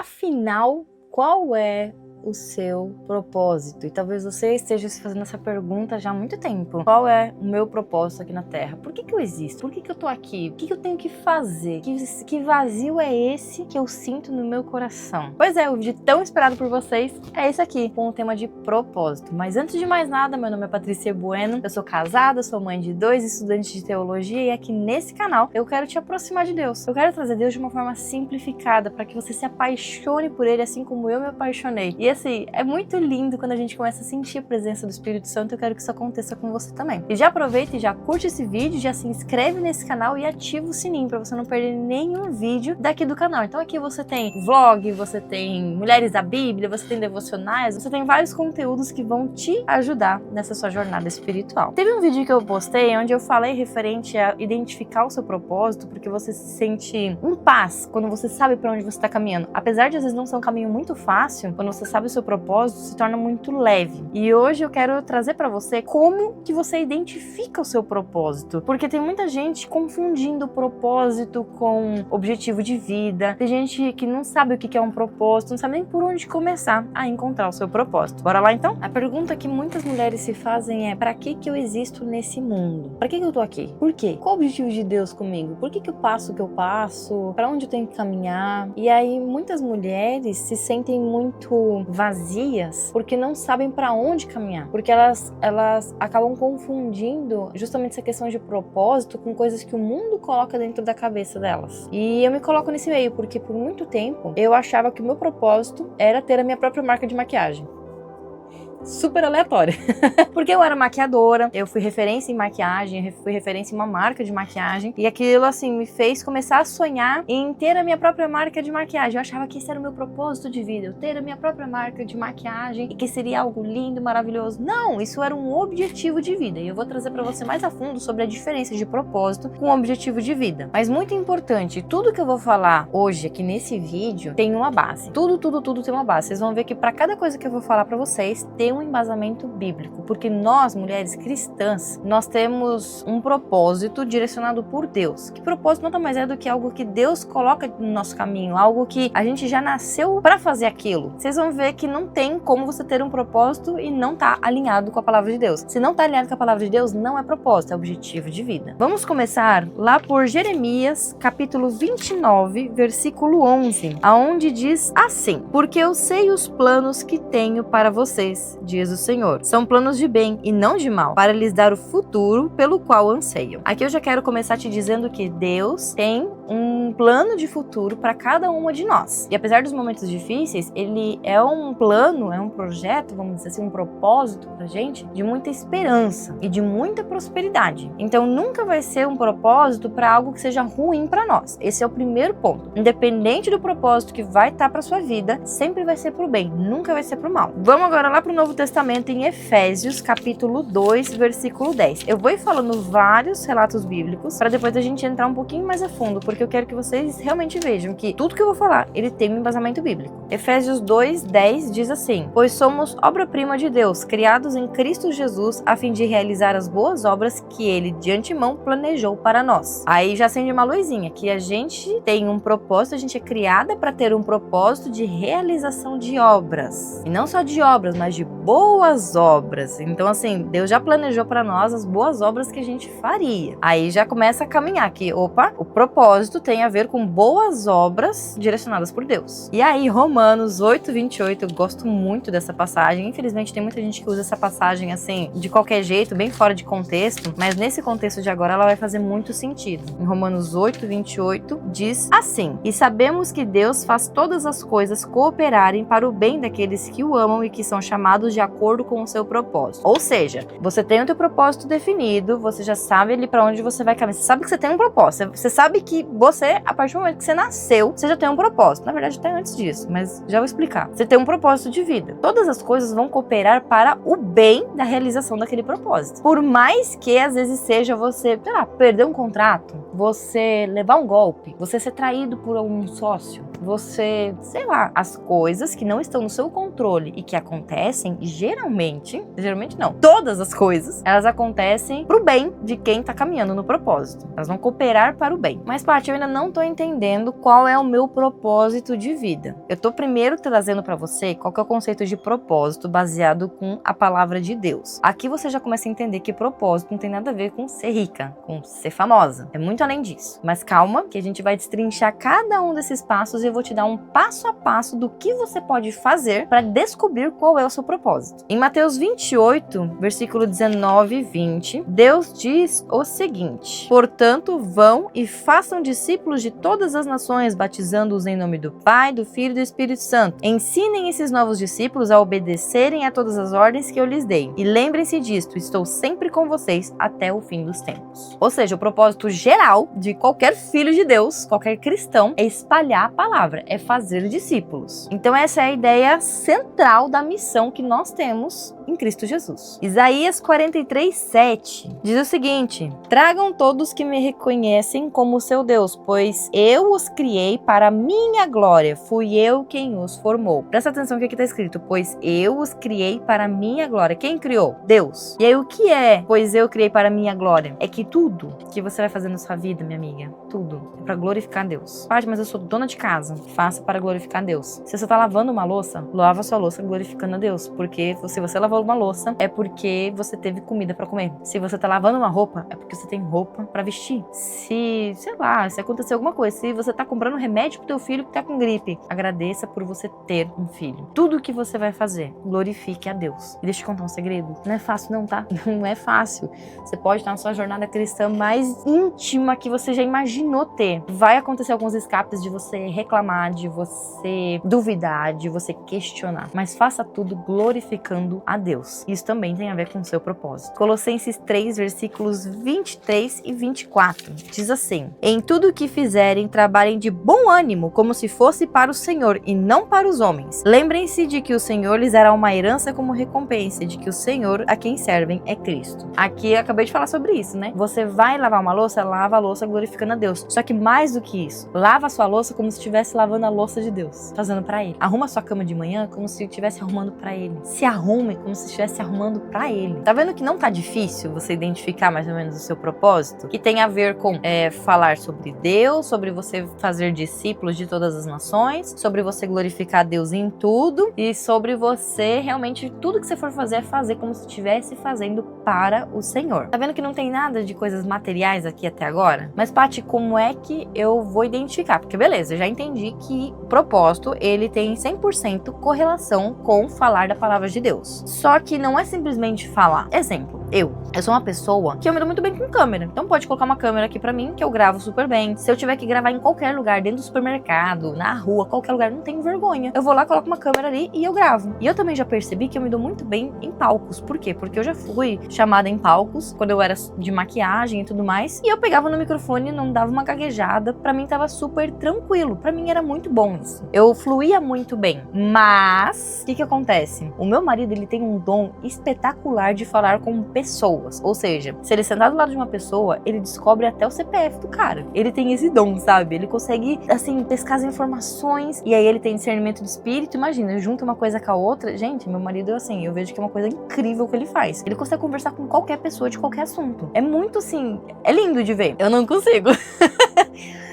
Afinal, qual é o seu propósito? E talvez você esteja se fazendo essa pergunta já há muito tempo. Qual é o meu propósito aqui na Terra? Por que eu existo? Por que eu tô aqui? O que eu tenho que fazer? Que vazio é esse que eu sinto no meu coração? Pois é, o vídeo tão esperado por vocês é esse aqui, com o tema de propósito. Mas antes de mais nada, meu nome é Patrícia Bueno, eu sou casada, sou mãe de 2 estudantes de teologia e aqui nesse canal eu quero te aproximar de Deus. Eu quero trazer Deus de uma forma simplificada para que você se apaixone por Ele assim como eu me apaixonei. E assim, é muito lindo quando a gente começa a sentir a presença do Espírito Santo. Eu quero que isso aconteça com você também. E já aproveita e já curte esse vídeo, já se inscreve nesse canal e ativa o sininho para você não perder nenhum vídeo daqui do canal. Então aqui você tem vlog, você tem Mulheres da Bíblia, você tem devocionais, você tem vários conteúdos que vão te ajudar nessa sua jornada espiritual. Teve um vídeo que eu postei onde eu falei referente a identificar o seu propósito, porque você se sente em paz quando você sabe para onde você está caminhando. Apesar de às vezes não ser um caminho muito fácil, quando você sabe o seu propósito, se torna muito leve. E hoje eu quero trazer para você como que você identifica o seu propósito, porque tem muita gente confundindo o propósito com objetivo de vida. Tem gente que não sabe o que é um propósito, não sabe nem por onde começar a encontrar o seu propósito. Bora lá então? A pergunta que muitas mulheres se fazem é: para que eu existo nesse mundo? Para que eu tô aqui? Por quê? Qual o objetivo de Deus comigo? Por que eu passo o que eu passo? Para onde eu tenho que caminhar? E aí muitas mulheres se sentem muito vazias porque não sabem para onde caminhar, porque elas acabam confundindo justamente essa questão de propósito com coisas que o mundo coloca dentro da cabeça delas. E eu me coloco nesse meio porque por muito tempo eu achava que o meu propósito era ter a minha própria marca de maquiagem. Super aleatória. Porque eu era maquiadora, eu fui referência em maquiagem, eu fui referência em uma marca de maquiagem, e aquilo assim me fez começar a sonhar em ter a minha própria marca de maquiagem. Eu achava que esse era o meu propósito de vida, eu ter a minha própria marca de maquiagem e que seria algo lindo, maravilhoso. Não, isso era um objetivo de vida, e eu vou trazer para você mais a fundo sobre a diferença de propósito com objetivo de vida. Mas muito importante, tudo que eu vou falar hoje aqui nesse vídeo tem uma base. Tudo tem uma base. Vocês vão ver que para cada coisa que eu vou falar para vocês tem um embasamento bíblico, porque nós, mulheres cristãs, nós temos um propósito direcionado por Deus. Que propósito nada mais é do que algo que Deus coloca no nosso caminho, algo que a gente já nasceu para fazer aquilo. Vocês vão ver que não tem como você ter um propósito e não tá alinhado com a palavra de Deus. Se não tá alinhado com a palavra de Deus, não é propósito, é objetivo de vida. Vamos começar lá por Jeremias, capítulo 29, versículo 11, aonde diz assim: porque eu sei os planos que tenho para vocês, diz o Senhor. São planos de bem e não de mal, para lhes dar o futuro pelo qual anseiam. Aqui eu já quero começar te dizendo que Deus tem um plano de futuro para cada uma de nós. E apesar dos momentos difíceis, ele é um plano, é um projeto, vamos dizer assim, um propósito pra gente de muita esperança e de muita prosperidade. Então nunca vai ser um propósito para algo que seja ruim para nós. Esse é o primeiro ponto. Independente do propósito que vai estar para sua vida, sempre vai ser pro bem, nunca vai ser pro mal. Vamos agora lá pro Novo Testamento em Efésios, capítulo 2, versículo 10. Eu vou ir falando vários relatos bíblicos para depois a gente entrar um pouquinho mais a fundo, porque eu quero que vocês realmente vejam que tudo que eu vou falar, ele tem um embasamento bíblico. Efésios 2, 10 diz assim: pois somos obra-prima de Deus, criados em Cristo Jesus, a fim de realizar as boas obras que Ele de antemão planejou para nós. Aí já acende uma luzinha, que a gente tem um propósito, a gente é criada para ter um propósito de realização de obras. E não só de obras, mas de boas obras. Então assim, Deus já planejou para nós as boas obras que a gente faria. Aí já começa a caminhar aqui, opa, o propósito tem a ver com boas obras direcionadas por Deus. E aí Romanos 8, 28, eu gosto muito dessa passagem. Infelizmente tem muita gente que usa essa passagem assim, de qualquer jeito, bem fora de contexto, mas nesse contexto de agora ela vai fazer muito sentido. Em Romanos 8, 28 diz assim: e sabemos que Deus faz todas as coisas cooperarem para o bem daqueles que o amam e que são chamados de acordo com o seu propósito. Ou seja, você tem o teu propósito definido, você já sabe ali para onde você vai caminhar, você sabe que você tem um propósito, você sabe que você, a partir do momento que você nasceu, você já tem um propósito. Na verdade, até antes disso, mas já vou explicar. Você tem um propósito de vida. Todas as coisas vão cooperar para o bem da realização daquele propósito. Por mais que às vezes seja você, sei lá, perder um contrato, você levar um golpe, você ser traído por algum sócio, você, sei lá, as coisas que não estão no seu controle e que acontecem, geralmente não, todas as coisas, elas acontecem pro bem de quem tá caminhando no propósito. Elas vão cooperar para o bem. Mas, Paty, eu ainda não tô entendendo qual é o meu propósito de vida. Eu tô primeiro trazendo para você qual que é o conceito de propósito baseado com a palavra de Deus. Aqui você já começa a entender que propósito não tem nada a ver com ser rica, com ser famosa. É muito além disso. Mas calma, que a gente vai destrinchar cada um desses passos e eu vou te dar um passo a passo do que você pode fazer para descobrir qual é o seu propósito. Em Mateus 28, versículo 19 e 20, Deus diz o seguinte: portanto, vão e façam discípulos de todas as nações, batizando-os em nome do Pai, do Filho e do Espírito Santo. Ensinem esses novos discípulos a obedecerem a todas as ordens que eu lhes dei. E lembrem-se disto, estou sempre com vocês até o fim dos tempos. Ou seja, o propósito geral de qualquer filho de Deus, qualquer cristão, é espalhar a palavra, é fazer discípulos. Então essa é a ideia central da missão que nós temos em Cristo Jesus. Isaías 43:7 diz o seguinte: tragam todos que me reconhecem como seu Deus, pois eu os criei para a minha glória, fui eu quem os formou. Presta atenção que aqui está escrito, pois eu os criei para a minha glória. Quem criou? Deus. E aí o que é, pois eu criei para a minha glória? É que tudo que você vai fazer na sua vida, minha amiga, tudo é para glorificar Deus. Paty, mas eu sou dona de casa, faça para glorificar Deus. Se você está lavando uma louça, lava sua louça glorificando a Deus, porque se você lavou uma louça, é porque você teve comida para comer. Se você tá lavando uma roupa, é porque você tem roupa para vestir. Se, sei lá, se acontecer alguma coisa, se você tá comprando remédio pro teu filho que tá com gripe, agradeça por você ter um filho. Tudo que você vai fazer, glorifique a Deus. E deixa eu te contar um segredo, não é fácil não, tá? Não é fácil. Você pode estar na sua jornada cristã mais íntima que você já imaginou ter. Vai acontecer alguns escapes de você reclamar, de você duvidar, de você questionar, mas faça tudo glorificando a Deus. Isso também tem a ver com o seu propósito. Colossenses 3, versículos 23 e 24, diz assim: em tudo o que fizerem, trabalhem de bom ânimo, como se fosse para o Senhor e não para os homens. Lembrem-se de que o Senhor lhes dará uma herança como recompensa, de que o Senhor a quem servem é Cristo. Aqui eu acabei de falar sobre isso, né? Você vai lavar uma louça, lava a louça glorificando a Deus. Só que mais do que isso, lava a sua louça como se estivesse lavando a louça de Deus, fazendo para Ele. Arruma a sua cama de manhã como se estivesse arrumando para Ele. Se arrume como se estivesse arrumando para Ele. Tá vendo que não tá difícil você identificar mais ou menos o seu propósito? Que tem a ver com falar sobre Deus, sobre você fazer discípulos de todas as nações, sobre você glorificar Deus em tudo e sobre você realmente, tudo que você for fazer é fazer como se estivesse fazendo para o Senhor. Tá vendo que não tem nada de coisas materiais aqui até agora? Mas, Paty, como é que eu vou identificar? Porque beleza, eu já entendi que o propósito, ele tem 100% correlação com falar da palavra de Deus. Só que não é simplesmente falar. Exemplo, eu sou uma pessoa que eu me dou muito bem com câmera. Então pode colocar uma câmera aqui pra mim, que eu gravo super bem. Se eu tiver que gravar em qualquer lugar, dentro do supermercado, na rua, qualquer lugar, não tenho vergonha. Eu vou lá, coloco uma câmera ali e eu gravo. E eu também já percebi que eu me dou muito bem em palcos. Por quê? Porque eu já fui chamada em palcos, quando eu era de maquiagem e tudo mais. E eu pegava no microfone, não dava uma gaguejada. Pra mim tava super tranquilo. Pra mim era muito bom isso. Eu fluía muito bem. Mas, o que acontece? O meu marido, ele tem um dom espetacular de falar com pessoas. Ou seja, se ele sentar do lado de uma pessoa, ele descobre até o CPF do cara. Ele tem esse dom, sabe? Ele consegue, assim, pescar as informações. E aí ele tem discernimento de espírito. Imagina, junta uma coisa com a outra. Gente, meu marido, assim, eu vejo que é uma coisa incrível que ele faz. Ele consegue conversar com qualquer pessoa de qualquer assunto. É muito, assim, é lindo de ver. Eu não consigo.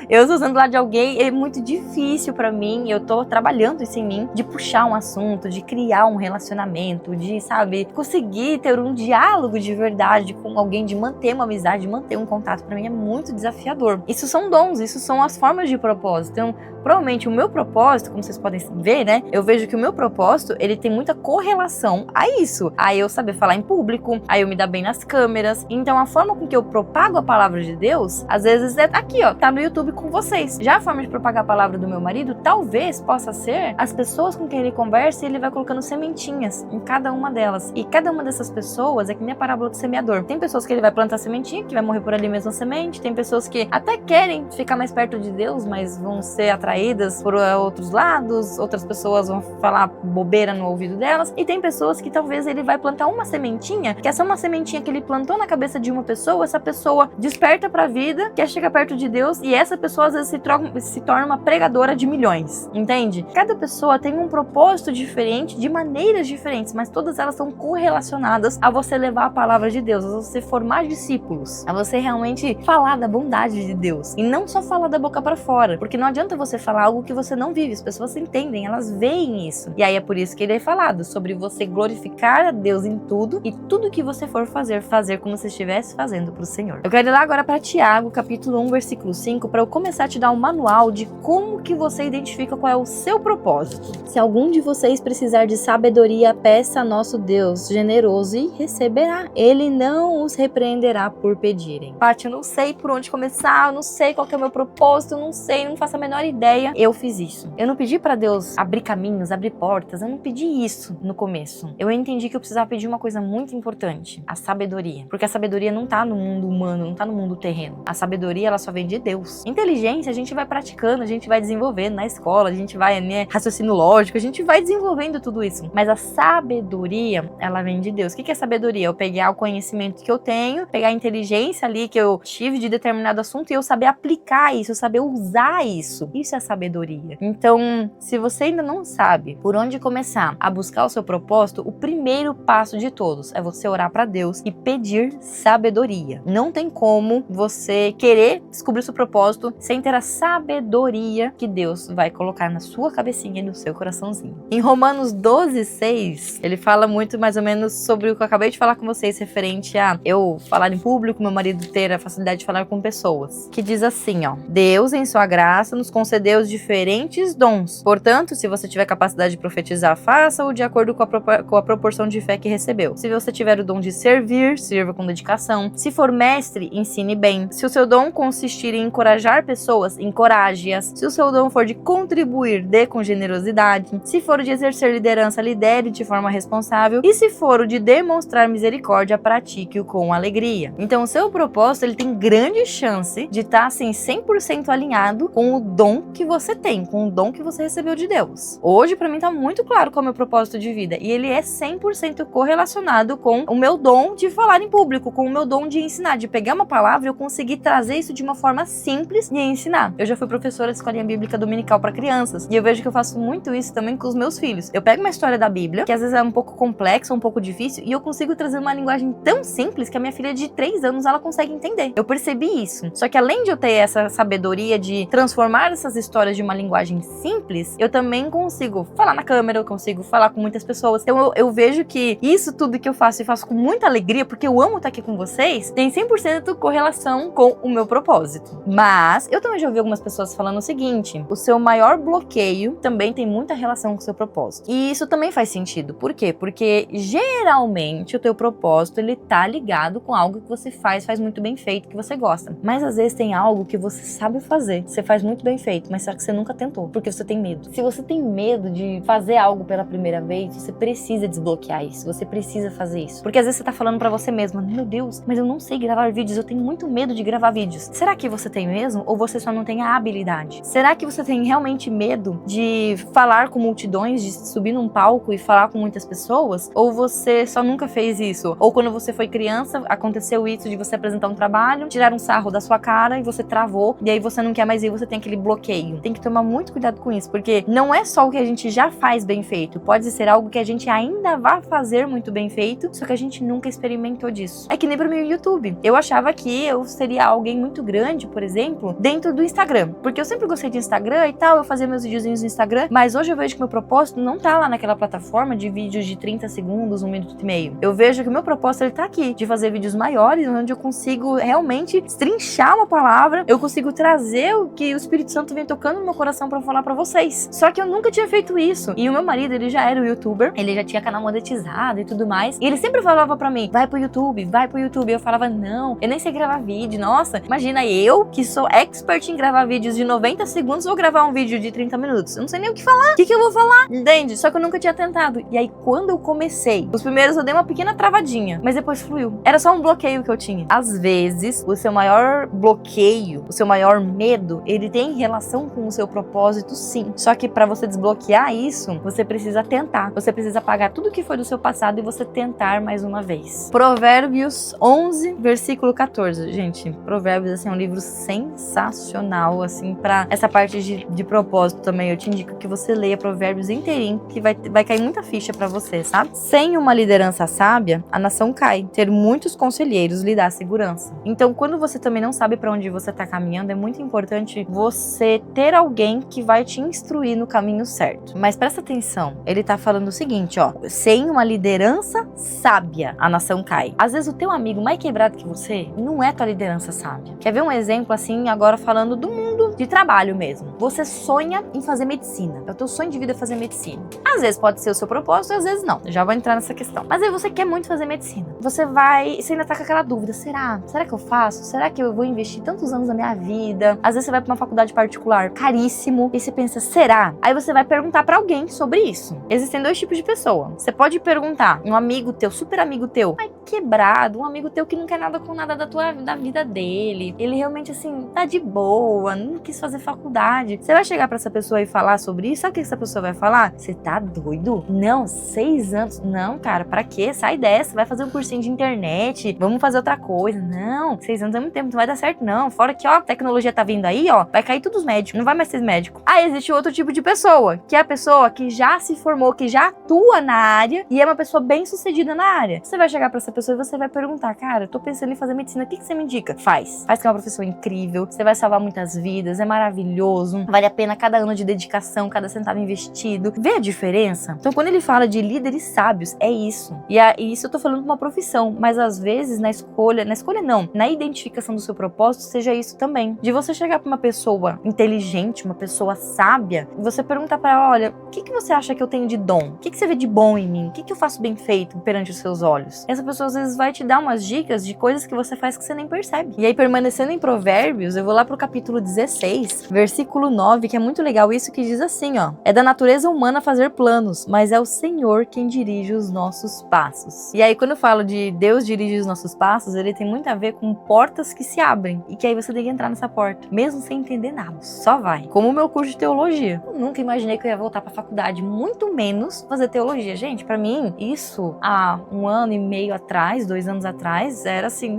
Eu estou usando lá de alguém, é muito difícil pra mim, eu tô trabalhando isso em mim, de puxar um assunto, de criar um relacionamento, de, sabe, conseguir ter um diálogo de verdade com alguém, de manter uma amizade, de manter um contato, pra mim é muito desafiador. Isso são dons, isso são as formas de propósito. Então, provavelmente o meu propósito, como vocês podem ver, né, eu vejo que o meu propósito, ele tem muita correlação a isso, a eu saber falar em público, a eu me dar bem nas câmeras. Então, a forma com que eu propago a palavra de Deus, às vezes é aqui, ó, tá no YouTube com vocês. Já a forma de propagar a palavra do meu marido talvez possa ser as pessoas com quem ele conversa, e ele vai colocando sementinhas em cada uma delas. E cada uma dessas pessoas é que nem a parábola do semeador. Tem pessoas que ele vai plantar sementinha, que vai morrer por ali mesmo a semente. Tem pessoas que até querem ficar mais perto de Deus, mas vão ser atraídas atraídas por outros lados, outras pessoas vão falar bobeira no ouvido delas, e tem pessoas que talvez ele vai plantar uma sementinha, que essa uma sementinha que ele plantou na cabeça de uma pessoa, essa pessoa desperta pra vida, quer chegar perto de Deus, e essa pessoa às vezes se torna uma pregadora de milhões, entende? Cada pessoa tem um propósito diferente, de maneiras diferentes, mas todas elas são correlacionadas a você levar a palavra de Deus, a você formar discípulos, a você realmente falar da bondade de Deus, e não só falar da boca pra fora, porque não adianta você falar algo que você não vive, as pessoas entendem, elas veem isso, e aí é por isso que ele é falado sobre você glorificar a Deus em tudo, e tudo que você for fazer como se estivesse fazendo pro Senhor. Eu quero ir lá agora para Tiago, capítulo 1, versículo 5, para eu começar a te dar um manual de como que você identifica qual é o seu propósito. Se algum de vocês precisar de sabedoria, peça a nosso Deus generoso e receberá. Ele não os repreenderá por pedirem. Paty, eu não sei por onde começar, eu não sei qual que é o meu propósito, eu não sei, não faço a menor ideia. Eu fiz isso. Eu não pedi para Deus abrir caminhos, abrir portas, eu não pedi isso no começo. Eu entendi que eu precisava pedir uma coisa muito importante, a sabedoria. Porque a sabedoria não tá no mundo humano, não tá no mundo terreno. A sabedoria, ela só vem de Deus. Inteligência, a gente vai praticando, a gente vai desenvolvendo na escola, a gente vai, raciocínio lógico, a gente vai desenvolvendo tudo isso. Mas a sabedoria, ela vem de Deus. O que é sabedoria? Eu pegar o conhecimento que eu tenho, pegar a inteligência ali que eu tive de determinado assunto e eu saber aplicar isso, eu saber usar isso. Isso é sabedoria. Então, se você ainda não sabe por onde começar a buscar o seu propósito, o primeiro passo de todos é você orar para Deus e pedir sabedoria. Não tem como você querer descobrir o seu propósito sem ter a sabedoria que Deus vai colocar na sua cabecinha e no seu coraçãozinho. Em Romanos 12:6, ele fala muito mais ou menos sobre o que eu acabei de falar com vocês, referente a eu falar em público, meu marido ter a facilidade de falar com pessoas. Que diz assim, ó: Deus, em sua graça, nos concedeu os diferentes dons. Portanto, se você tiver capacidade de profetizar, faça-o de acordo com a proporção de fé que recebeu. Se você tiver o dom de servir, sirva com dedicação. Se for mestre, ensine bem. Se o seu dom consistir em encorajar pessoas, encoraje-as. Se o seu dom for de contribuir, dê com generosidade. Se for o de exercer liderança, lidere de forma responsável. E se for o de demonstrar misericórdia, pratique-o com alegria. Então, o seu propósito, ele tem grande chance de estar, assim, 100% alinhado com o dom que você tem, com o dom que você recebeu de Deus. Hoje, pra mim, tá muito claro qual é o meu propósito de vida. E ele é 100% correlacionado com o meu dom de falar em público, com o meu dom de ensinar, de pegar uma palavra e eu conseguir trazer isso de uma forma simples e ensinar. Eu já fui professora de escolinha bíblica dominical para crianças e eu vejo que eu faço muito isso também com os meus filhos. Eu pego uma história da Bíblia, que às vezes é um pouco complexa, um pouco difícil, e eu consigo trazer uma linguagem tão simples que a minha filha de 3 anos, ela consegue entender. Eu percebi isso. Só que além de eu ter essa sabedoria de transformar essas histórias de uma linguagem simples, eu também consigo falar na câmera, eu consigo falar com muitas pessoas. Então eu vejo que isso tudo que eu faço e faço com muita alegria, porque eu amo estar aqui com vocês, tem 100% correlação com o meu propósito. Mas eu também já ouvi algumas pessoas falando o seguinte: o seu maior bloqueio também tem muita relação com o seu propósito. E isso também faz sentido. Por quê? Porque geralmente o teu propósito, ele tá ligado com algo que você faz muito bem feito, que você gosta. Mas às vezes tem algo que você sabe fazer, você faz muito bem feito, mas só que você nunca tentou, porque você tem medo. Se você tem medo de fazer algo pela primeira vez, você precisa desbloquear isso, você precisa fazer isso. Porque às vezes você tá falando pra você mesma: meu Deus, mas eu não sei gravar vídeos, eu tenho muito medo de gravar vídeos. Será que você tem mesmo? Ou você só não tem a habilidade? Será que você tem realmente medo de falar com multidões, de subir num palco e falar com muitas pessoas? Ou você só nunca fez isso? Ou quando você foi criança, aconteceu isso de você apresentar um trabalho, tirar um sarro da sua cara e você travou, e aí você não quer mais ir, você tem aquele bloqueio. Tem que tomar muito cuidado com isso, porque não é só o que a gente já faz bem feito, pode ser algo que a gente ainda vai fazer muito bem feito, só que a gente nunca experimentou disso. É que nem pra mim o YouTube. Eu achava que eu seria alguém muito grande, por exemplo, dentro do Instagram, porque eu sempre gostei de Instagram e tal, eu fazia meus videozinhos no Instagram, mas hoje eu vejo que meu propósito não tá lá naquela plataforma de vídeos de 30 segundos, 1 minuto e meio. Eu vejo que o meu propósito, ele tá aqui, de fazer vídeos maiores, onde eu consigo realmente destrinchar uma palavra, eu consigo trazer o que o Espírito Santo vem tocando no meu coração pra falar pra vocês. Só que eu nunca tinha feito isso. E o meu marido, ele já era o youtuber, ele já tinha canal monetizado e tudo mais, e ele sempre falava pra mim: vai pro YouTube, vai pro YouTube. E eu falava: não, eu nem sei gravar vídeo. Nossa, imagina eu, que sou expert em gravar vídeos de 90 segundos, vou gravar um vídeo de 30 minutos. Eu não sei nem o que falar. O que que eu vou falar? Entende? Só que eu nunca tinha tentado. E aí, quando eu comecei, os primeiros eu dei uma pequena travadinha, mas depois fluiu. Era só um bloqueio que eu tinha. Às vezes, o seu maior bloqueio, o seu maior medo, ele tem relação com o seu propósito, sim. Só que para você desbloquear isso, você precisa tentar. Você precisa apagar tudo que foi do seu passado e você tentar mais uma vez. Provérbios 11, versículo 14. Gente, Provérbios, assim, é um livro sensacional, assim, pra essa parte de propósito também. Eu te indico que você leia Provérbios inteirinho, que vai cair muita ficha pra você, sabe? Sem uma liderança sábia, a nação cai. Ter muitos conselheiros lhe dá segurança. Então, quando você também não sabe pra onde você tá caminhando, é muito importante você ter alguém que vai te instruir no caminho certo. Mas presta atenção, ele tá falando o seguinte, ó. Sem uma liderança sábia, a nação cai. Às vezes o teu amigo mais quebrado que você não é tua liderança sábia. Quer ver um exemplo assim, agora falando do mundo de trabalho mesmo? Você sonha em fazer medicina. É o teu sonho de vida fazer medicina. Às vezes pode ser o seu propósito, às vezes não. Eu já vou entrar nessa questão. Mas aí você quer muito fazer medicina. Você ainda tá com aquela dúvida. Será que eu faço? Será que eu vou investir tantos anos da minha vida? Às vezes você vai pra uma faculdade particular caríssimo e você pensa, será? Aí você vai perguntar pra alguém sobre isso. Existem dois tipos de pessoa. Você pode perguntar um amigo teu, super amigo teu, mas quebrado, um amigo teu que não quer nada com nada da vida dele. Ele realmente, assim, tá de boa, não quis fazer faculdade. Você vai chegar pra essa pessoa e falar sobre isso? Sabe o que essa pessoa vai falar? Você tá doido? Não, 6 anos. Não, cara, pra quê? Sai dessa, vai fazer um cursinho de internet, vamos fazer outra coisa. Não, 6 anos é muito tempo, não vai dar certo não. Fora que, ó, a tecnologia tá vindo aí, ó, vai cair todos os médicos, não vai mais ser médico. Aí existe outro tipo de pessoa, que é a pessoa que já se formou, que já atua na área e é uma pessoa bem sucedida na área. Você vai chegar pra essa pessoa e você vai perguntar, cara, eu tô pensando em fazer medicina, o que você me indica? Faz que é uma profissão incrível, você vai salvar muitas vidas, é maravilhoso, vale a pena cada ano de dedicação, cada centavo investido. Vê a diferença? Então, quando ele fala de líderes sábios, é isso. E isso eu tô falando de uma profissão, mas às vezes na escolha não, na identificação do seu propósito, seja isso também. De você chegar pra uma pessoa inteligente, uma pessoa sábia, e você perguntar pra ela, olha, o que você acha que eu tenho de dom? O que você vê de bom em mim? O que eu faço bem feito perante os seus olhos? Essa pessoa às vezes vai te dar umas dicas de coisas que você faz que você nem percebe. E aí, permanecendo em Provérbios, eu vou lá pro capítulo 16, versículo 9, que é muito legal isso, que diz assim, ó. É da natureza humana fazer planos, mas é o Senhor quem dirige os nossos passos. E aí, quando eu falo de Deus dirige os nossos passos, ele tem muito a ver com portas que se abrem. E que aí você tem que entrar nessa porta, mesmo sem entender nada. Só vai. Como o meu curso de teologia. Eu nunca imaginei que eu ia voltar pra faculdade, muito menos fazer teologia. Gente, pra mim, isso há 1 ano e meio atrás, 2 anos atrás, era assim,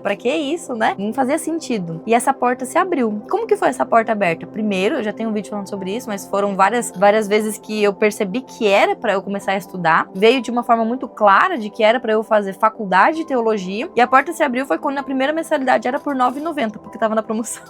pra que isso, né? Não fazia sentido. E essa porta se abriu. Como que foi essa porta aberta? Primeiro, eu já tenho um vídeo falando sobre isso, mas foram várias vezes que eu percebi que era pra eu começar a estudar. Veio de uma forma muito clara de que era pra eu fazer faculdade de teologia. E a porta se abriu foi quando a primeira mensalidade era por R$ 9,90, porque tava na promoção.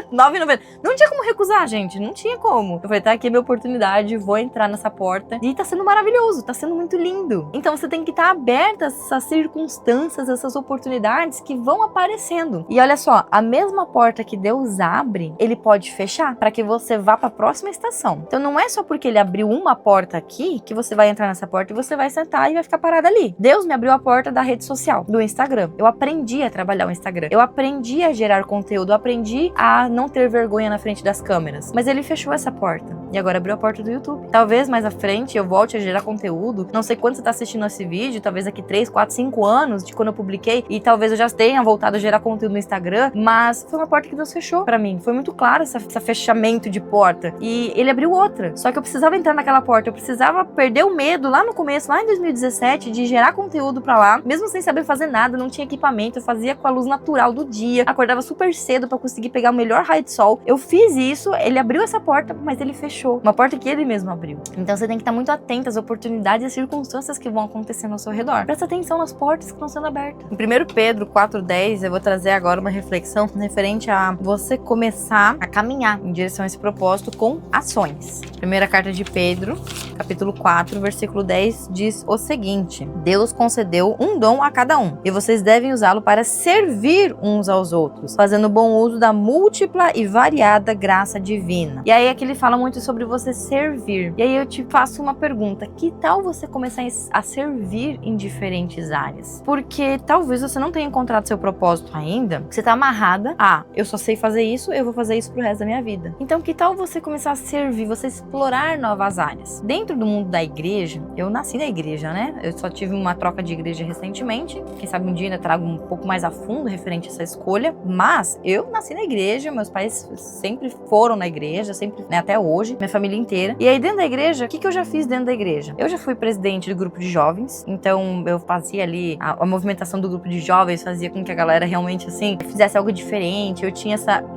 R$ 9,90. Não tinha como recusar, gente. Não tinha como. Eu falei, tá aqui a minha oportunidade, vou entrar nessa porta. E tá sendo maravilhoso, tá sendo muito lindo. Então você tem que estar aberta a essas circunstâncias, essas oportunidades que vão aparecendo. E olha só, a mesma porta que Deus abre, ele pode fechar para que você vá para a próxima estação. Então não é só porque ele abriu uma porta aqui que você vai entrar nessa porta e você vai sentar e vai ficar parada ali. Deus me abriu a porta da rede social, do Instagram. Eu aprendi a trabalhar o Instagram. Eu aprendi a gerar conteúdo. Eu aprendi a não ter vergonha na frente das câmeras. Mas ele fechou essa porta. E agora abriu a porta do YouTube. Talvez mais à frente eu volte a gerar conteúdo. Não sei quando você tá assistindo esse vídeo. Talvez daqui 3, 4, 5 anos de quando eu publiquei. E talvez eu já tenha voltado a gerar conteúdo no Instagram. Mas foi uma porta que Deus fechou pra mim. Foi muito claro esse fechamento de porta. E ele abriu outra. Só que eu precisava entrar naquela porta. Eu precisava perder o medo lá no começo, lá em 2017, de gerar conteúdo pra lá. Mesmo sem saber fazer nada, não tinha equipamento. Eu fazia com a luz natural do dia. Acordava super cedo pra conseguir pegar o melhor raio de sol. Eu fiz isso, ele abriu essa porta, mas ele fechou. Uma porta que ele mesmo abriu. Então você tem que estar muito atento às oportunidades e às circunstâncias que vão acontecendo ao seu redor. Presta atenção nas portas que estão sendo abertas. Em 1 Pedro 4,10, eu vou trazer agora uma reflexão referente a você começar a caminhar em direção a esse propósito com ações. Primeira carta de Pedro, capítulo 4, versículo 10, diz o seguinte: Deus concedeu um dom a cada um, e vocês devem usá-lo para servir uns aos outros, fazendo bom uso da multiplicação múltipla e variada graça divina. E aí aqui ele fala muito sobre você servir. E aí eu te faço uma pergunta: que tal você começar a servir em diferentes áreas? Porque talvez você não tenha encontrado seu propósito ainda, você tá amarrada eu só sei fazer isso, eu vou fazer isso pro resto da minha vida. Então que tal você começar a servir, você explorar novas áreas? Dentro do mundo da igreja, eu nasci na igreja, né? Eu só tive uma troca de igreja recentemente, quem sabe um dia ainda trago um pouco mais a fundo referente a essa escolha, mas eu nasci na igreja, meus pais sempre foram na igreja, sempre, né, até hoje, minha família inteira. E aí dentro da igreja, o que eu já fiz dentro da igreja? Eu já fui presidente do grupo de jovens, então eu fazia ali a movimentação do grupo de jovens, fazia com que a galera realmente assim fizesse algo diferente.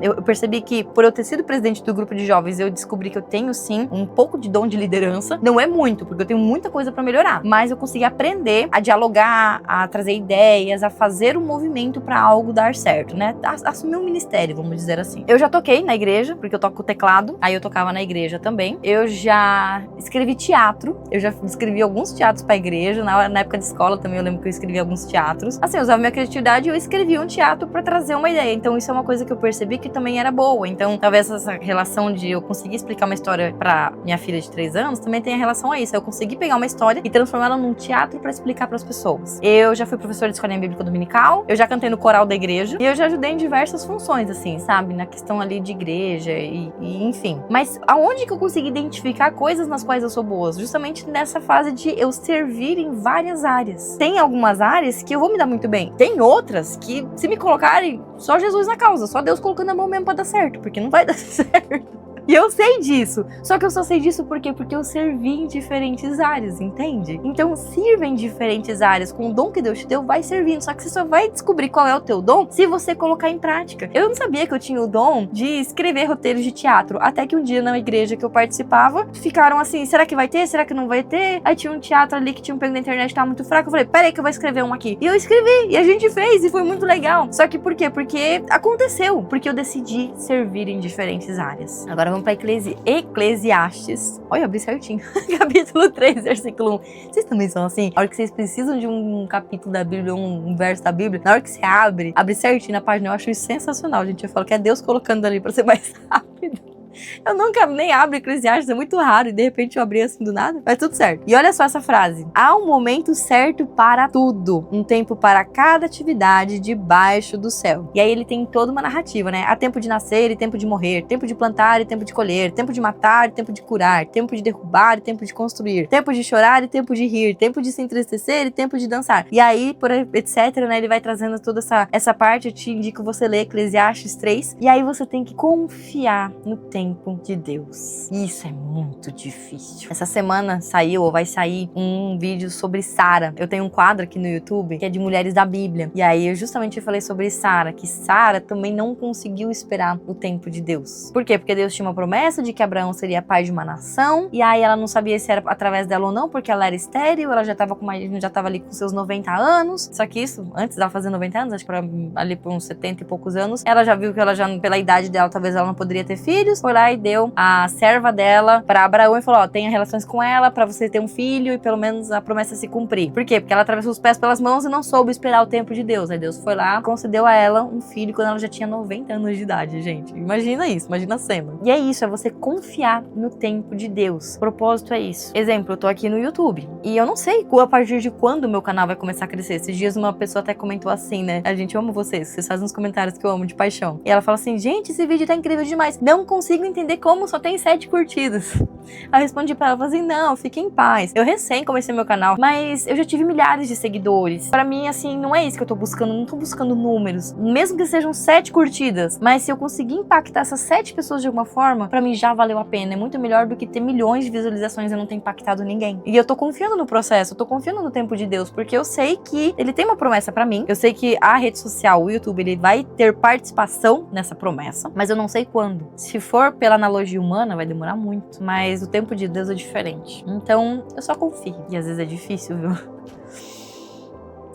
Eu percebi que por eu ter sido presidente do grupo de jovens, eu descobri que eu tenho sim um pouco de dom de liderança. Não é muito, porque eu tenho muita coisa pra melhorar, mas eu consegui aprender a dialogar, a trazer ideias, a fazer um movimento pra algo dar certo, né? Assumir um ministério, vamos dizer assim. Eu já toquei na igreja, porque eu toco o teclado, aí eu tocava na igreja também. Eu já escrevi teatro, eu já escrevi alguns teatros pra igreja, na época de escola também eu lembro que eu escrevi alguns teatros. Assim, eu usava minha criatividade e eu escrevi um teatro pra trazer uma ideia, então isso é uma coisa que eu percebi que também era boa. Então talvez essa relação de eu conseguir explicar uma história pra minha filha de 3 anos também tem a relação a isso, eu consegui pegar uma história e transformá-la num teatro pra explicar pras pessoas. Eu já fui professora de escolinha bíblica dominical, eu já cantei no coral da igreja e eu já ajudei em diversas funções, assim, sabe? Na questão ali de igreja e enfim. Mas aonde que eu consegui identificar coisas nas quais eu sou boa? Justamente nessa fase de eu servir em várias áreas. Tem algumas áreas que eu vou me dar muito bem. Tem outras que, se me colocarem, só Jesus na causa, só Deus colocando a mão mesmo pra dar certo, porque não vai dar certo. E eu sei disso. Só que eu só sei disso por quê? Porque eu servi em diferentes áreas, entende? Então sirva em diferentes áreas. Com o dom que Deus te deu, vai servindo. Só que você só vai descobrir qual é o teu dom se você colocar em prática. Eu não sabia que eu tinha o dom de escrever roteiros de teatro. Até que um dia na igreja que eu participava, ficaram assim, será que vai ter? Será que não vai ter? Aí tinha um teatro ali que tinha um pego na internet que tava muito fraco. Eu falei, peraí que eu vou escrever um aqui. E eu escrevi. E a gente fez. E foi muito legal. Só que por quê? Porque aconteceu. Porque eu decidi servir em diferentes áreas. Agora vamos para Eclesiastes. Olha, eu abri certinho. Capítulo 3, versículo 1. Vocês também são assim? Na hora que vocês precisam de um capítulo da Bíblia, um verso da Bíblia, na hora que você abre certinho na página, eu acho isso sensacional, gente. Eu falo que é Deus colocando ali para ser mais rápido. Eu nunca nem abro Eclesiastes, é muito raro, e de repente eu abri assim do nada, mas tudo certo. E olha só essa frase: há um momento certo para tudo, um tempo para cada atividade debaixo do céu. E aí ele tem toda uma narrativa, né? Há tempo de nascer e tempo de morrer, tempo de plantar e tempo de colher, tempo de matar e tempo de curar, tempo de derrubar e tempo de construir, tempo de chorar e tempo de rir, tempo de se entristecer e tempo de dançar. E aí, por etc, né? Ele vai trazendo toda essa parte. Eu te indico você ler Eclesiastes 3, e aí você tem que confiar no tempo de Deus. Isso é muito difícil. Essa semana saiu, ou vai sair, um vídeo sobre Sara. Eu tenho um quadro aqui no YouTube que é de mulheres da Bíblia. E aí eu justamente falei sobre Sara, que Sara também não conseguiu esperar o tempo de Deus. Por quê? Porque Deus tinha uma promessa de que Abraão seria pai de uma nação, e aí ela não sabia se era através dela ou não, porque ela era estéril, ela já tava ali com seus 90 anos. Só que isso, antes dela fazer 90 anos, acho que ali por uns 70 e poucos anos, ela já viu que ela já, pela idade dela, talvez ela não poderia ter filhos. Foi lá e deu a serva dela pra Abraão e falou, ó, tenha relações com ela pra você ter um filho e pelo menos a promessa se cumprir. Por quê? Porque ela atravessou os pés pelas mãos e não soube esperar o tempo de Deus. Aí Deus foi lá, concedeu a ela um filho quando ela já tinha 90 anos de idade, gente. Imagina isso, imagina a cena. E é isso, é você confiar no tempo de Deus. O propósito é isso. Exemplo, eu tô aqui no YouTube e eu não sei a partir de quando o meu canal vai começar a crescer. Esses dias uma pessoa até comentou assim, né? A gente ama vocês fazem uns comentários que eu amo de paixão. E ela fala assim, gente, esse vídeo tá incrível demais. Não consigo entender como só tem 7 curtidas. Aí eu respondi pra ela, falei assim, não, fique em paz. Eu recém comecei meu canal, mas eu já tive milhares de seguidores. Pra mim, assim, não é isso que eu tô buscando, não tô buscando números. Mesmo que sejam 7 curtidas, mas se eu conseguir impactar essas 7 pessoas de alguma forma, pra mim já valeu a pena. É muito melhor do que ter milhões de visualizações e eu não ter impactado ninguém. E eu tô confiando no processo, eu tô confiando no tempo de Deus, porque eu sei que ele tem uma promessa pra mim. Eu sei que a rede social, o YouTube, ele vai ter participação nessa promessa, mas eu não sei quando. Se for pela analogia humana, vai demorar muito, mas o tempo de Deus é diferente. Então, eu só confio. E às vezes é difícil, viu?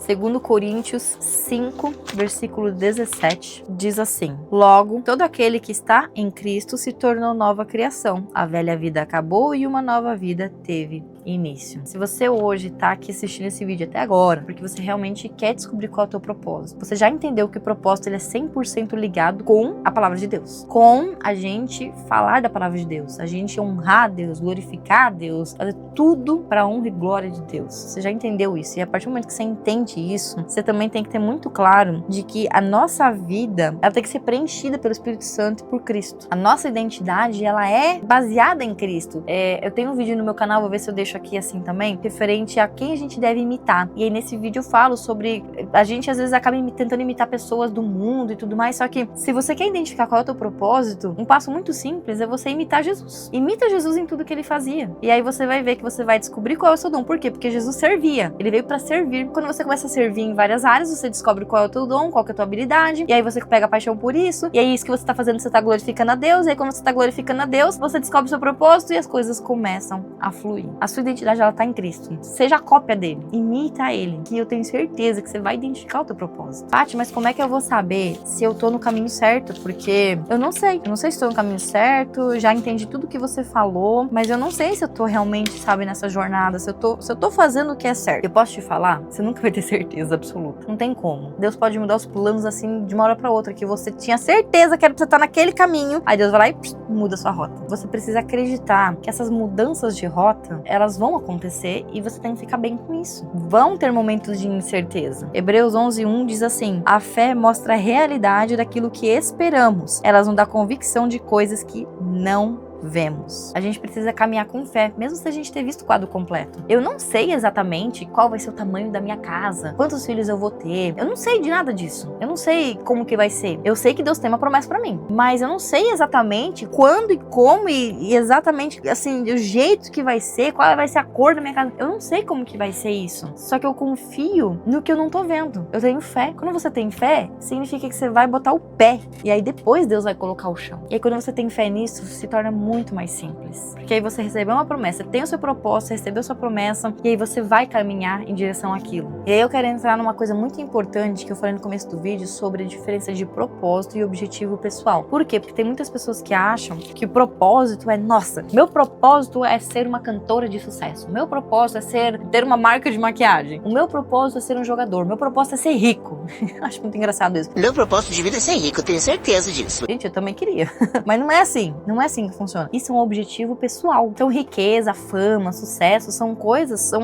2 Coríntios 5, versículo 17, diz assim: logo, todo aquele que está em Cristo se tornou nova criação. A velha vida acabou e uma nova vida teve início. Se você hoje tá aqui assistindo esse vídeo até agora, porque você realmente quer descobrir qual é o teu propósito, você já entendeu que o propósito ele é 100% ligado com a palavra de Deus, com a gente falar da palavra de Deus, a gente honrar a Deus, glorificar a Deus, fazer tudo para honra e glória de Deus. Você já entendeu isso? E a partir do momento que você entende isso, você também tem que ter muito claro de que a nossa vida, ela tem que ser preenchida pelo Espírito Santo e por Cristo. A nossa identidade, ela é baseada em Cristo. Eu tenho um vídeo no meu canal, vou ver se eu deixo aqui assim também, referente a quem a gente deve imitar. E aí nesse vídeo eu falo sobre, a gente às vezes acaba tentando imitar pessoas do mundo e tudo mais, só que se você quer identificar qual é o teu propósito, um passo muito simples é você imitar Jesus. Imita Jesus em tudo que ele fazia. E aí você vai ver que você vai descobrir qual é o seu dom. Por quê? Porque Jesus servia. Ele veio pra servir. Quando você começa a servir em várias áreas, você descobre qual é o teu dom, qual que é a tua habilidade, e aí você pega a paixão por isso, e aí isso que você tá fazendo, você tá glorificando a Deus, e aí quando você tá glorificando a Deus, você descobre o seu propósito e as coisas começam a fluir. A sua identidade, ela tá em Cristo. Seja a cópia dele. Imita ele, que eu tenho certeza que você vai identificar o teu propósito. Paty, mas como é que eu vou saber se eu tô no caminho certo? Porque eu não sei. Eu não sei se estou no caminho certo, já entendi tudo que você falou, mas eu não sei se eu tô realmente, sabe, nessa jornada, se eu tô fazendo o que é certo. Eu posso te falar? Você nunca vai ter certeza absoluta. Não tem como. Deus pode mudar os planos assim de uma hora pra outra, que você tinha certeza que era pra você estar naquele caminho, aí Deus vai lá e muda a sua rota. Você precisa acreditar que essas mudanças de rota, elas vão acontecer e você tem que ficar bem com isso. Vão ter momentos de incerteza. Hebreus 11:1 diz assim: a fé mostra a realidade daquilo que esperamos. Elas nos dão convicção de coisas que não vemos. A gente precisa caminhar com fé, mesmo se a gente ter visto o quadro completo. Eu não sei exatamente qual vai ser o tamanho da minha casa, quantos filhos eu vou ter. Eu não sei de nada disso. Eu não sei como que vai ser. Eu sei que Deus tem uma promessa pra mim, mas eu não sei exatamente quando e como e exatamente assim, o jeito que vai ser, qual vai ser a cor da minha casa. Eu não sei como que vai ser isso. Só que eu confio no que eu não tô vendo. Eu tenho fé. Quando você tem fé, significa que você vai botar o pé e aí depois Deus vai colocar o chão. E aí quando você tem fé nisso, se torna muito mais simples. Porque aí você recebeu uma promessa, tem o seu propósito, recebeu sua promessa, e aí você vai caminhar em direção àquilo. E aí eu quero entrar numa coisa muito importante que eu falei no começo do vídeo sobre a diferença de propósito e objetivo pessoal. Por quê? Porque tem muitas pessoas que acham que o propósito é, nossa, meu propósito é ser uma cantora de sucesso. Meu propósito é ter uma marca de maquiagem. O meu propósito é ser um jogador. Meu propósito é ser rico. Acho muito engraçado isso. Meu propósito de vida é ser rico, eu tenho certeza disso. Gente, eu também queria. Mas não é assim. Não é assim que funciona. Isso é um objetivo pessoal. Então, riqueza, fama, sucesso são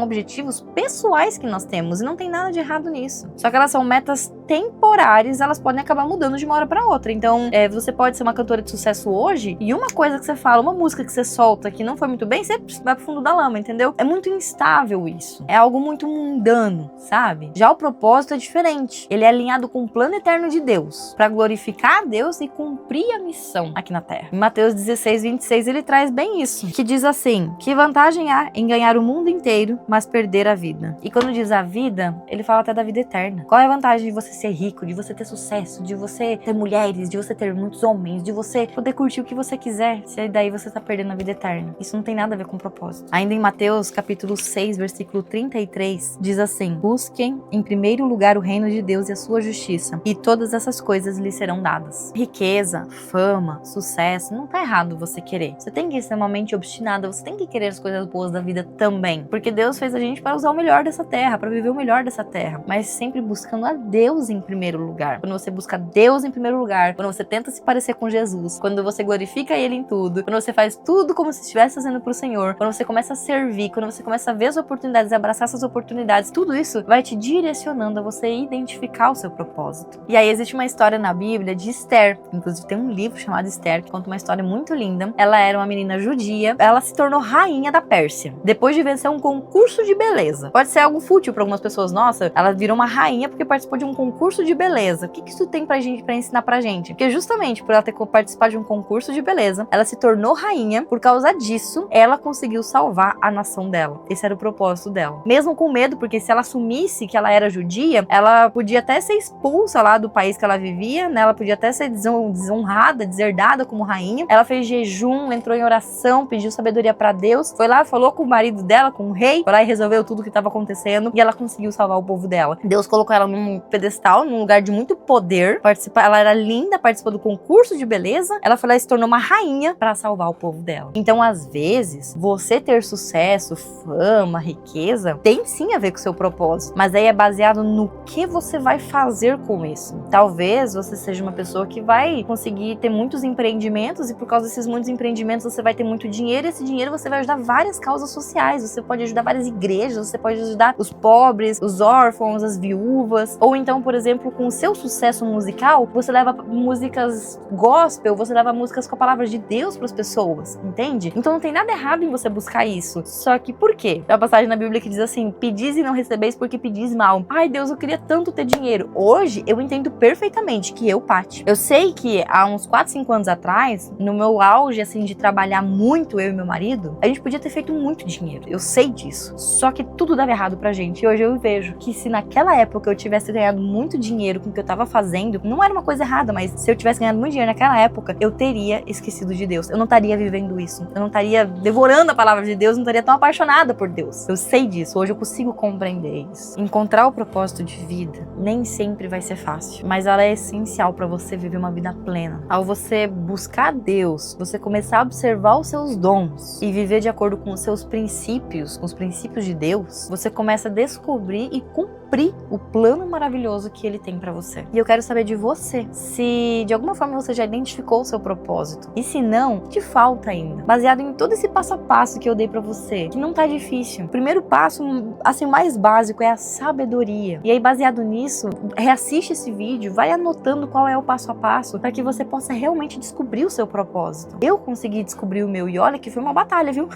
objetivos pessoais que nós temos e não tem nada de errado nisso. Só que elas são metas temporárias, elas podem acabar mudando de uma hora pra outra. Então, você pode ser uma cantora de sucesso hoje e uma coisa que você fala, uma música que você solta que não foi muito bem, você vai pro fundo da lama, entendeu? É muito instável isso. É algo muito mundano, sabe? Já o propósito é diferente. Ele é alinhado com o plano eterno de Deus, pra glorificar a Deus e cumprir a missão aqui na Terra. Em Mateus 16:26, ele traz bem isso, que diz assim: que vantagem há em ganhar o mundo inteiro, mas perder a vida? E quando diz a vida, ele fala até da vida eterna. Qual é a vantagem de você ser rico, de você ter sucesso, de você ter mulheres, de você ter muitos homens, de você poder curtir o que você quiser, se daí você tá perdendo a vida eterna? Isso não tem nada a ver com propósito. Ainda em Mateus capítulo 6, versículo 33, diz assim: busquem em primeiro lugar o reino de Deus e a sua justiça, e todas essas coisas lhes serão dadas. Riqueza, fama, sucesso, não tá errado você querer. Você tem que ser uma mente obstinada, você tem que querer as coisas boas da vida também. Porque Deus fez a gente para usar o melhor dessa terra, para viver o melhor dessa terra. Mas sempre buscando a Deus em primeiro lugar. Quando você busca Deus em primeiro lugar, quando você tenta se parecer com Jesus, quando você glorifica Ele em tudo, quando você faz tudo como se estivesse fazendo pro Senhor, quando você começa a servir, quando você começa a ver as oportunidades, abraçar essas oportunidades, tudo isso vai te direcionando a você identificar o seu propósito. E aí existe uma história na Bíblia de Esther. Inclusive tem um livro chamado Esther, que conta uma história muito linda. Ela era uma menina judia, ela se tornou rainha da Pérsia, depois de vencer um concurso de beleza. Pode ser algo fútil para algumas pessoas, nossa, ela virou uma rainha porque participou de um concurso de beleza. O que isso tem pra gente, pra ensinar pra gente? Porque justamente por ela ter participado de um concurso de beleza, ela se tornou rainha, por causa disso, ela conseguiu salvar a nação dela. Esse era o propósito dela. Mesmo com medo, porque se ela assumisse que ela era judia, ela podia até ser expulsa lá do país que ela vivia, né? Ela podia até ser desonrada, deserdada como rainha. Ela fez jejum jejum, entrou em oração, pediu sabedoria pra Deus, foi lá, falou com o marido dela, com o rei, foi lá e resolveu tudo o que estava acontecendo e ela conseguiu salvar o povo dela. Deus colocou ela num pedestal, num lugar de muito poder, ela era linda, participou do concurso de beleza, ela foi lá e se tornou uma rainha pra salvar o povo dela. Então, às vezes, você ter sucesso, fama, riqueza, tem sim a ver com o seu propósito, mas aí é baseado no que você vai fazer com isso. Talvez você seja uma pessoa que vai conseguir ter muitos empreendimentos e por causa desses muitos empreendimentos você vai ter muito dinheiro e esse dinheiro você vai ajudar várias causas sociais, você pode ajudar várias igrejas, você pode ajudar os pobres, os órfãos, as viúvas, ou então, por exemplo, com o seu sucesso musical, você leva músicas gospel, você leva músicas com a palavra de Deus para as pessoas, entende? Então não tem nada errado em você buscar isso. Só que por quê? Tem uma passagem na Bíblia que diz assim: pedis e não recebeis porque pedis mal. Ai, Deus, eu queria tanto ter dinheiro. Hoje eu entendo perfeitamente que Paty, eu sei que há uns 4, 5 anos atrás, no meu auge assim de trabalhar muito, eu e meu marido, a gente podia ter feito muito dinheiro. Eu sei disso. Só que tudo dava errado pra gente. E hoje eu vejo que se naquela época eu tivesse ganhado muito dinheiro com o que eu tava fazendo, não era uma coisa errada, mas se eu tivesse ganhado muito dinheiro naquela época, eu teria esquecido de Deus. Eu não estaria vivendo isso. Eu não estaria devorando a palavra de Deus, não estaria tão apaixonada por Deus. Eu sei disso. Hoje eu consigo compreender isso. Encontrar o propósito de vida nem sempre vai ser fácil, mas ela é essencial para você viver uma vida plena. Ao você buscar Deus, você começar a observar os seus dons e viver de acordo com os seus princípios, com os princípios de Deus, você começa a descobrir e cumprir o plano maravilhoso que Ele tem para você. E eu quero saber de você, se de alguma forma você já identificou o seu propósito. E se não, te falta ainda. Baseado em todo esse passo a passo que eu dei para você, que não tá difícil. O primeiro passo, assim, mais básico é a sabedoria. E aí, baseado nisso, reassiste esse vídeo, vai anotando qual é o passo a passo para que você possa realmente descobrir o seu propósito. Eu consegui descobrir o meu e olha que foi uma batalha, viu?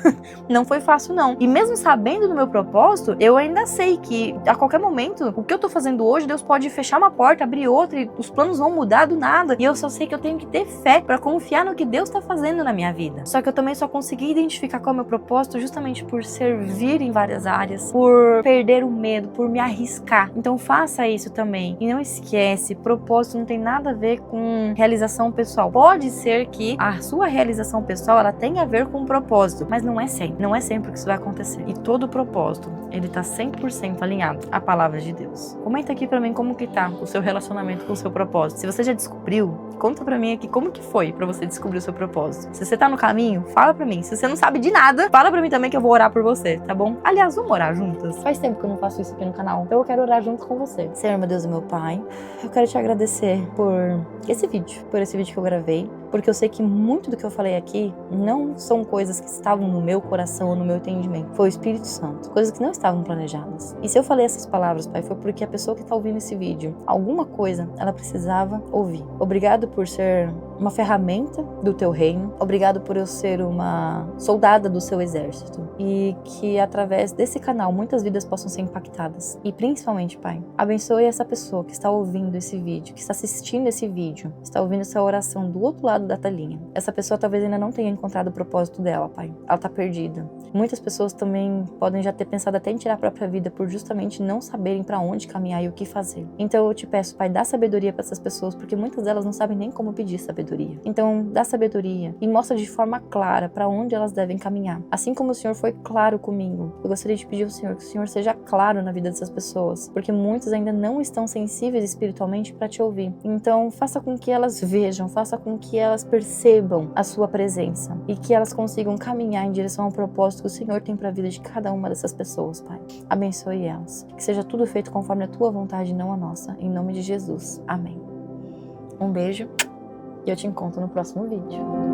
Não foi fácil, não. E mesmo sabendo do meu propósito, eu ainda sei que a qualquer momento, o que eu tô fazendo hoje, Deus pode fechar uma porta, abrir outra e os planos vão mudar do nada. E eu só sei que eu tenho que ter fé para confiar no que Deus tá fazendo na minha vida. Só que eu também só consegui identificar qual é o meu propósito justamente por servir em várias áreas, por perder o medo, por me arriscar. Então faça isso também. E não esquece, propósito não tem nada a ver com realização pessoal. Pode ser que a sua realização pessoal ela tenha a ver com um propósito, mas não é sempre. Não é sempre que isso vai acontecer. E todo propósito, ele tá 100% alinhado à palavra de Deus. Comenta aqui pra mim como que tá o seu relacionamento com o seu propósito. Se você já descobriu, conta pra mim aqui como que foi pra você descobrir o seu propósito. Se você tá no caminho, fala pra mim. Se você não sabe de nada, fala pra mim também que eu vou orar por você, tá bom? Aliás, vamos orar juntas? Faz tempo que eu não faço isso aqui no canal, então eu quero orar junto com você. Senhor, meu Deus e meu Pai, eu quero te agradecer por esse vídeo que eu gravei, porque eu sei que muito do que eu falei aqui não são coisas que estavam no meu coração ou no meu entendimento. Foi o Espírito Santo, coisas que não estavam planejadas. E se eu falei essas palavras, Pai, foi porque a pessoa que está ouvindo esse vídeo, alguma coisa ela precisava ouvir. Obrigado por ser uma ferramenta do teu reino. Obrigado por eu ser uma soldada do seu exército. E que através desse canal muitas vidas possam ser impactadas. E principalmente, Pai, abençoe essa pessoa que está ouvindo esse vídeo, que está assistindo esse vídeo, está ouvindo essa oração do outro lado da telinha. Essa pessoa talvez ainda não tenha encontrado o propósito dela, Pai. Ela está perdida. Muitas pessoas também podem já ter pensado até em tirar a própria vida por justamente não saberem para onde caminhar e o que fazer. Então eu te peço, Pai, dá sabedoria para essas pessoas, porque muitas delas não sabem nem como pedir sabedoria. Então, dá sabedoria e mostra de forma clara para onde elas devem caminhar. Assim como o Senhor foi claro comigo, eu gostaria de pedir ao Senhor que o Senhor seja claro na vida dessas pessoas, porque muitas ainda não estão sensíveis espiritualmente para te ouvir. Então, faça com que elas vejam, faça com que elas percebam a sua presença e que elas consigam caminhar em direção ao propósito que o Senhor tem para a vida de cada uma dessas pessoas, Pai. Abençoe elas. Que seja tudo feito conforme a tua vontade e não a nossa. Em nome de Jesus. Amém. Um beijo e eu te encontro no próximo vídeo.